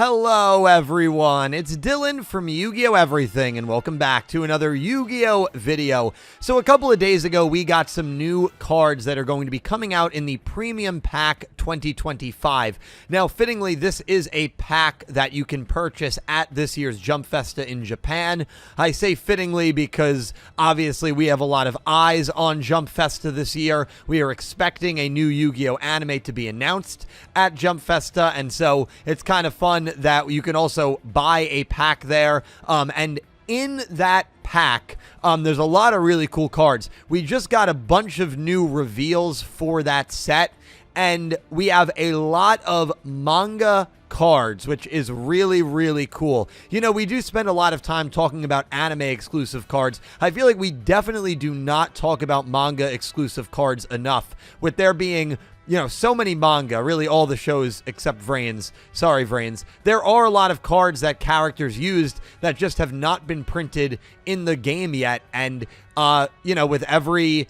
Hello everyone, it's Dylan from Yu-Gi-Oh! Everything, and welcome back to another Yu-Gi-Oh! Video. So a couple of days ago, we got some new cards that are going to be coming out in the Premium Pack 2025. Now, fittingly, this is a pack that you can purchase at this year's Jump Festa in Japan. I say fittingly because, obviously, we have a lot of eyes on Jump Festa this year. We are expecting a new Yu-Gi-Oh! Anime to be announced at Jump Festa, and so it's kind of fun that you can also buy a pack there, and in that pack, there's a lot of really cool cards. We just got a bunch of new reveals for that set, and we have a lot of manga cards, which is really, really cool. You know, we do spend a lot of time talking about anime exclusive cards. I feel like we definitely do not talk about manga exclusive cards enough, with there being so many manga, really all the shows except Vrains. Sorry, Vrains. There are a lot of cards that characters used that just have not been printed in the game yet. And, with every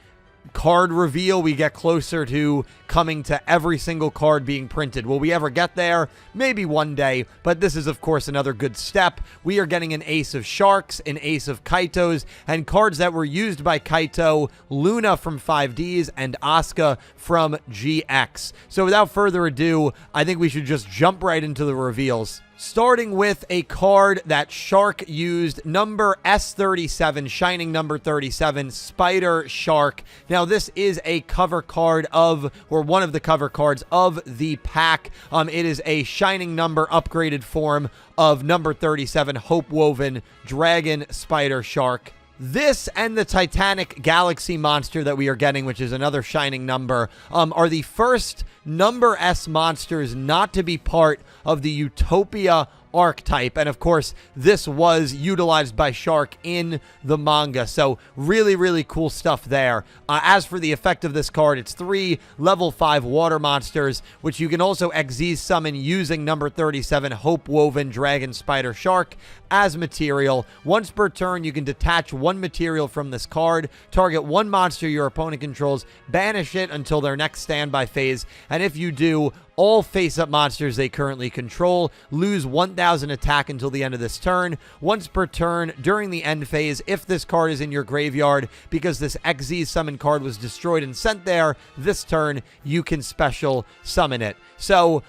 card reveal, we get closer to coming to every single card being printed. Will we ever get there? Maybe one day, but this is, of course, another good step. We are getting an ace of Sharks, an ace of Kaitos, and cards that were used by Kaito, Luna from 5Ds, and Asuka from GX. So without further ado, I think we should just jump right into the reveals. Starting with a card that Shark used, number S37, Shining number 37, Spider Shark. Now, this is a cover card of, or one of the cover cards of the pack. It is a Shining number upgraded form of number 37, Hope Woven Dragon Spider Shark. This and the Titanic Galaxy monster that we are getting, which is another Shining number, are the first number S monsters not to be part of the Utopia archetype. And of course, this was utilized by Shark in the manga. So really, really cool stuff there. As for the effect of this card, it's 3 level 5 water monsters, which you can also XZ summon using number 37 Hope Woven Dragon Spider Shark as material. Once per turn, you can detach one material from this card, target one monster your opponent controls, banish it until their next standby phase, and if you do, all face-up monsters they currently control lose 1,000 attack until the end of this turn. Once per turn during the end phase, if this card is in your graveyard because this XZ summon card was destroyed and sent there this turn, you can special summon it. So,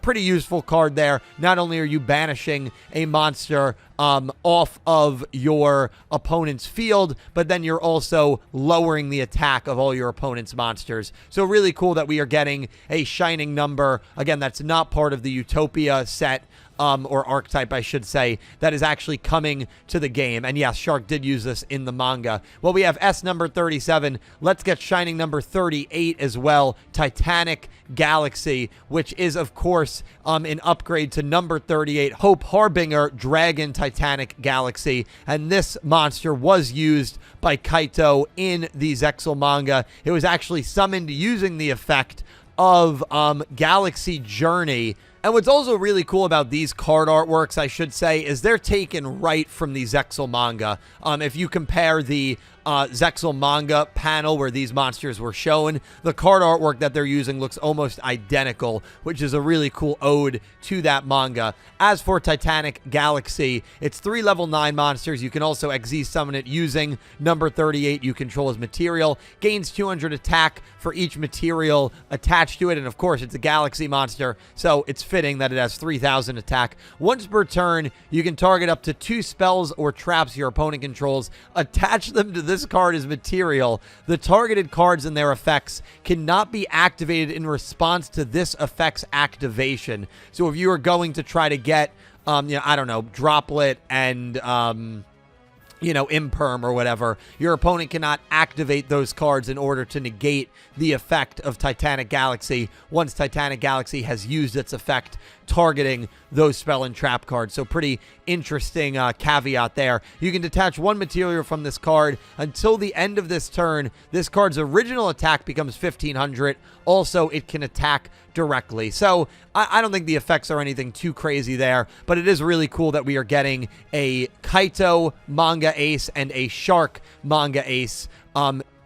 pretty useful card there. Not only are you banishing a monster off of your opponent's field, but then you're also lowering the attack of all your opponent's monsters. So really cool that we are getting a Shining number, again, that's not part of the Utopia set, or archetype, I should say, that is actually coming to the game. And yes, Shark did use this in the manga. Well, we have S number 37. Let's get Shining number 38 as well, Titanic Galaxy, which is, of course, an upgrade to number 38, Hope Harbinger Dragon Titanic Galaxy. And this monster was used by Kaito in the Zexal Manga. It was actually summoned using the effect of Galaxy Journey. And what's also really cool about these card artworks, I should say, is they're taken right from the Zexal Manga. If you compare the Zexal Manga panel where these monsters were shown, the card artwork that they're using looks almost identical, which is a really cool ode to that manga. As for Titanic Galaxy, it's 3 level 9 monsters. You can also XZ summon it using number 38 you control as material. Gains 200 attack for each material attached to it, and of course, it's a Galaxy monster, so it's fitting that it has 3,000 attack. Once per turn, you can target up to 2 spells or traps your opponent controls, attach them to this card as material. The targeted cards and their effects cannot be activated in response to this effect's activation. So if you are going to try to get, I don't know, Droplet and, Imperm or whatever, your opponent cannot activate those cards in order to negate the effect of Titanic Galaxy once Titanic Galaxy has used its effect targeting those spell and trap cards. So pretty interesting caveat there. You can detach one material from this card until the end of this turn. This card's original attack becomes 1,500. Also, it can attack directly. So I don't think the effects are anything too crazy there, but it is really cool that we are getting a Kaito Manga ace and a Shark Manga ace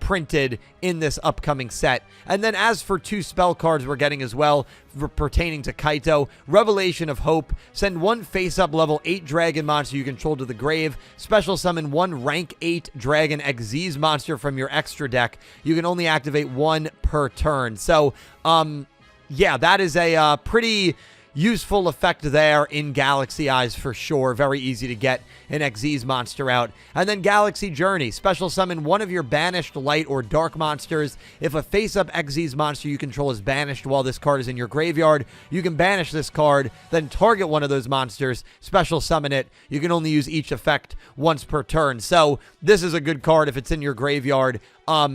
printed in this upcoming set. And then as for 2 spell cards we're getting as well pertaining to Kaito, Revelation of Hope. Send 1 face-up level 8 dragon monster you control to the grave. Special summon 1 rank 8 dragon Xyz monster from your extra deck. You can only activate 1 per turn. So, yeah, that is a pretty useful effect there in Galaxy Eyes for sure. Very easy to get an Xyz monster out. And then Galaxy Journey. Special summon 1 of your banished light or dark monsters. If a face-up Xyz monster you control is banished while this card is in your graveyard, you can banish this card, then target one of those monsters, special summon it. You can only use each effect once per turn. So this is a good card if it's in your graveyard.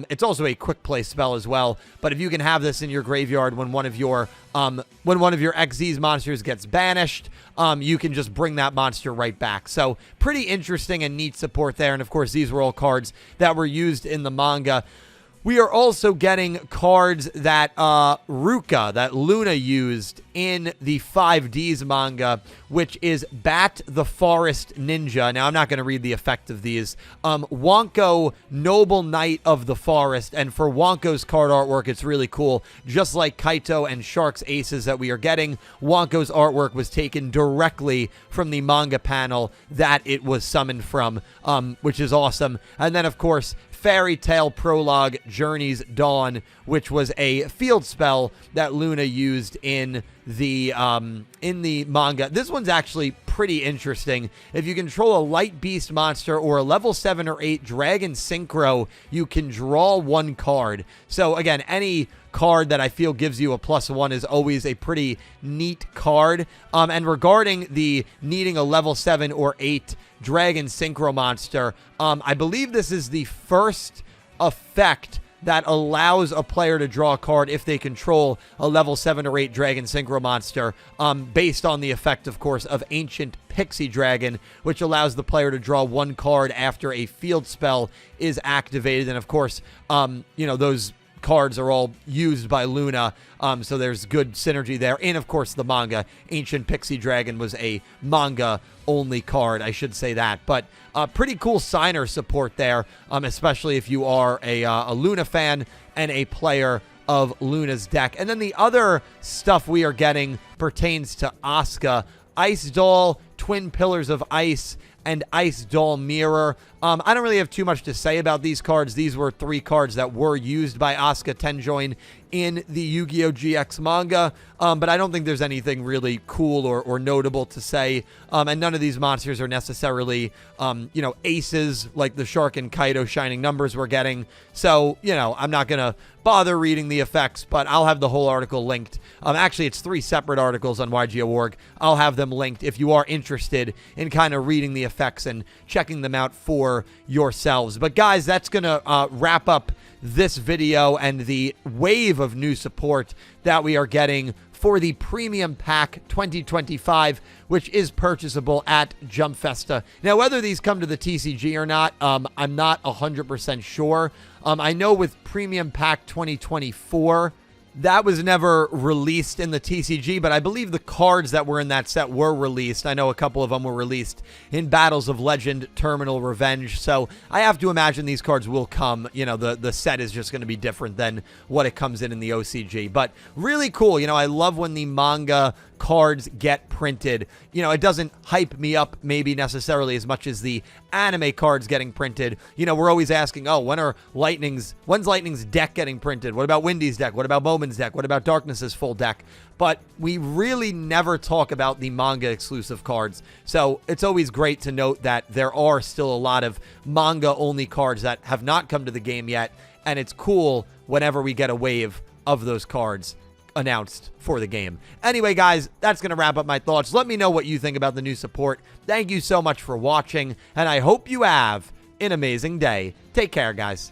It's also a quick play spell as well, but if you can have this in your graveyard when one of your Xyz monsters gets banished, you can just bring that monster right back. So pretty interesting and neat support there. And of course, these were all cards that were used in the manga. We are also getting cards that Ruka, that Luna used in the 5Ds manga, which is Bat the Forest Ninja. Now, I'm not going to read the effect of these. Wonko, Noble Knight of the Forest. And for Wonko's card artwork, it's really cool. Just like Kaito and Shark's Aces that we are getting, Wonko's artwork was taken directly from the manga panel that it was summoned from, which is awesome. And then, of course, Fairy Tale Prologue Journey's Dawn, which was a field spell that Luna used in the manga. This one's actually pretty interesting. If you control a light beast monster or a level 7 or 8 dragon synchro, you can draw 1 card. So again, any card that I feel gives you a +1 is always a pretty neat card. And regarding the needing a level 7 or 8 dragon synchro monster, I believe this is the first effect that allows a player to draw a card if they control a level 7 or 8 dragon synchro monster, based on the effect, of course, of Ancient Pixie Dragon, which allows the player to draw 1 card after a field spell is activated. And of course, those cards are all used by Luna, so there's good synergy there. And of course, the manga, Ancient Pixie Dragon, was a manga-only card, I should say that. But pretty cool signer support there, especially if you are a Luna fan and a player of Luna's deck. And then the other stuff we are getting pertains to Asuka. Ice Doll, Twin Pillars of Ice, and Ice Doll Mirror. I don't really have too much to say about these cards. These were 3 cards that were used by Asuka Tenjoin in the Yu-Gi-Oh! GX manga, but I don't think there's anything really cool or notable to say, and none of these monsters are necessarily, aces like the Shark and Kaito Shining Numbers we're getting, so, I'm not going to bother reading the effects, but I'll have the whole article linked. Actually, it's 3 separate articles on YGO.org. I'll have them linked if you are interested in kind of reading the effects and checking them out for yourselves. But guys, that's going to wrap up this video and the wave of new support that we are getting for the Premium Pack 2025, which is purchasable at Jump Festa. Now, whether these come to the TCG or not, I'm not 100% sure. I know with Premium Pack 2024, that was never released in the TCG, but I believe the cards that were in that set were released. I know a couple of them were released in Battles of Legend, Terminal Revenge, so I have to imagine these cards will come. The set is just going to be different than what it comes in the OCG, but really cool. I love when the manga cards get printed. It doesn't hype me up maybe necessarily as much as the anime cards getting printed. We're always asking, when's Lightning's deck getting printed? What about Windy's deck? What about Bowman's deck? What about Darkness's full deck? But we really never talk about the manga exclusive cards. So it's always great to note that there are still a lot of manga only cards that have not come to the game yet. And it's cool whenever we get a wave of those cards announced for the game. Anyway, guys, that's going to wrap up my thoughts. Let me know what you think about the new support. Thank you so much for watching, and I hope you have an amazing day. Take care, guys.